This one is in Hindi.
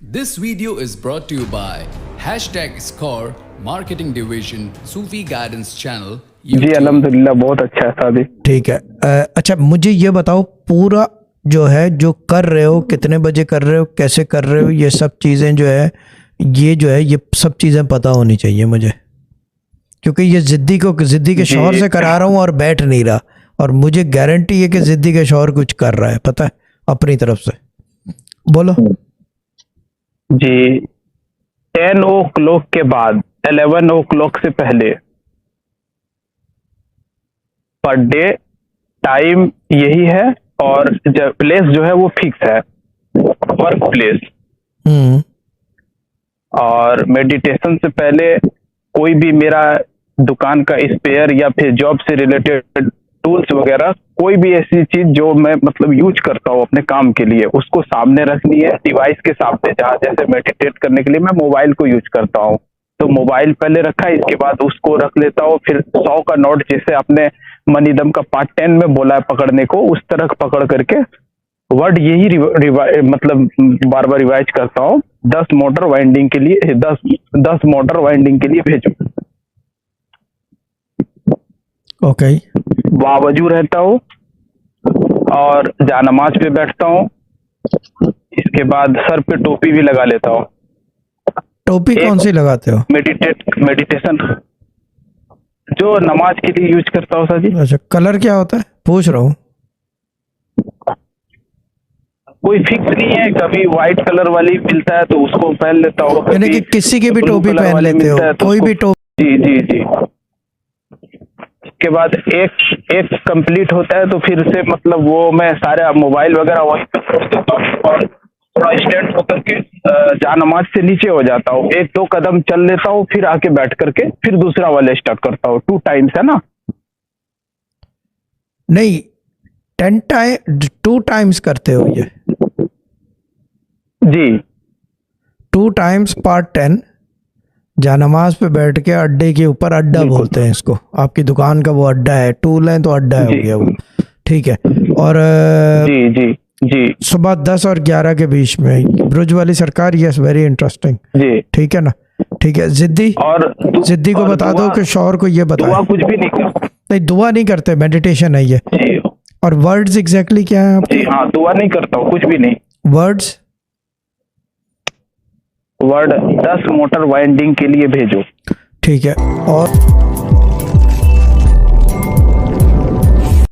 This video is brought to you by #Score Marketing Division Sufi Guidance Channel. जी अल्हम्दुलिल्लाह बहुत अच्छा है शादी। ठीक है। अच्छा मुझे ये बताओ, पूरा जो है जो कर रहे हो, कितने बजे कर रहे हो, कैसे कर रहे हो, ये सब चीज़ें जो है ये सब चीज़ें पता होनी चाहिए मुझे, क्योंकि ये ज़िद्दी के शौहर से करा रहा हूँ और बैठ नहीं रहा, और मुझे गारंटी है कि ज़िद्दी के शौहर कुछ कर रहा है, पता है, अपनी तरफ से। बोलो जी 10 o'clock के बाद 11 o'clock से पहले पर डे टाइम यही है, और प्लेस जो है वो फिक्स है, वर्क प्लेस। और मेडिटेशन से पहले कोई भी मेरा दुकान का स्पेयर या फिर जॉब से रिलेटेड टूल्स वगैरह, कोई भी ऐसी चीज जो मैं मतलब यूज करता हूँ अपने काम के लिए, उसको सामने रखनी है, डिवाइस के सामने। जहाँ जैसे मेडिटेट करने के लिए मैं मोबाइल को यूज करता हूँ, तो मोबाइल पहले रखा है, इसके बाद उसको रख लेता हूँ। फिर 100 का नोट, जैसे आपने मनीदम का पार्ट 10 में बोला है पकड़ने को, उस तरह पकड़ करके वर्ड यही मतलब बार बार रिवाइज करता हूँ। 10 मोटर वाइंडिंग के लिए 10 मोटर वाइंडिंग के लिए भेजो। ओके। बावजू रहता हूँ और जानमाज पे बैठता हूँ। इसके बाद सर पे टोपी भी लगा लेता हूँ। टोपी कौन सी लगाते हो? मेडिटेशन जो नमाज के लिए यूज करता हूँ सर जी। अच्छा, कलर क्या होता है पूछ रहा हूँ। कोई फिक्स नहीं है, कभी व्हाइट कलर वाली मिलता है तो उसको पहन लेता हूँ, यानी कि किसी की भी टोपी पहन लेते हो, कोई भी टोपी? जी जी जी। इसके बाद एक कंप्लीट होता है तो फिर से मतलब वो मैं सारे मोबाइल वगैरह वहीं पे छोड़ देता हूँ और थोड़ा स्टैंड होकर के जानमाज से नीचे हो जाता हूँ। 1-2 कदम चल लेता हूँ, फिर आके बैठ करके फिर दूसरा वाले स्टार्ट करता हूँ। 2 टाइम्स है ना? नहीं, 2 टाइम्स करते हो ये? जी 2 टाइम्स पार्ट 10 जानमाज पे बैठ के अड्डे के ऊपर, अड्डा बोलते हैं इसको, आपकी दुकान का वो अड्डा है, टूल है तो अड्डा हो गया वो, ठीक है। और जी जी जी सुबह 10 और 11 के बीच में ब्रुज वाली सरकार, यस वेरी इंटरेस्टिंग जी, ठीक है ना? ठीक है। जिद्दी को बता दो कि शौहर को ये बताए। दुआ कुछ भी नहीं करते। नहीं, दुआ नहीं करते, मेडिटेशन है ये। जी। और वर्ड्स एग्जैक्टली क्या है आपके? जी हाँ, दुआ नहीं करता हूँ, कुछ भी नहीं। वर्ड 10 मोटर वाइंडिंग के लिए भेजो। ठीक है। और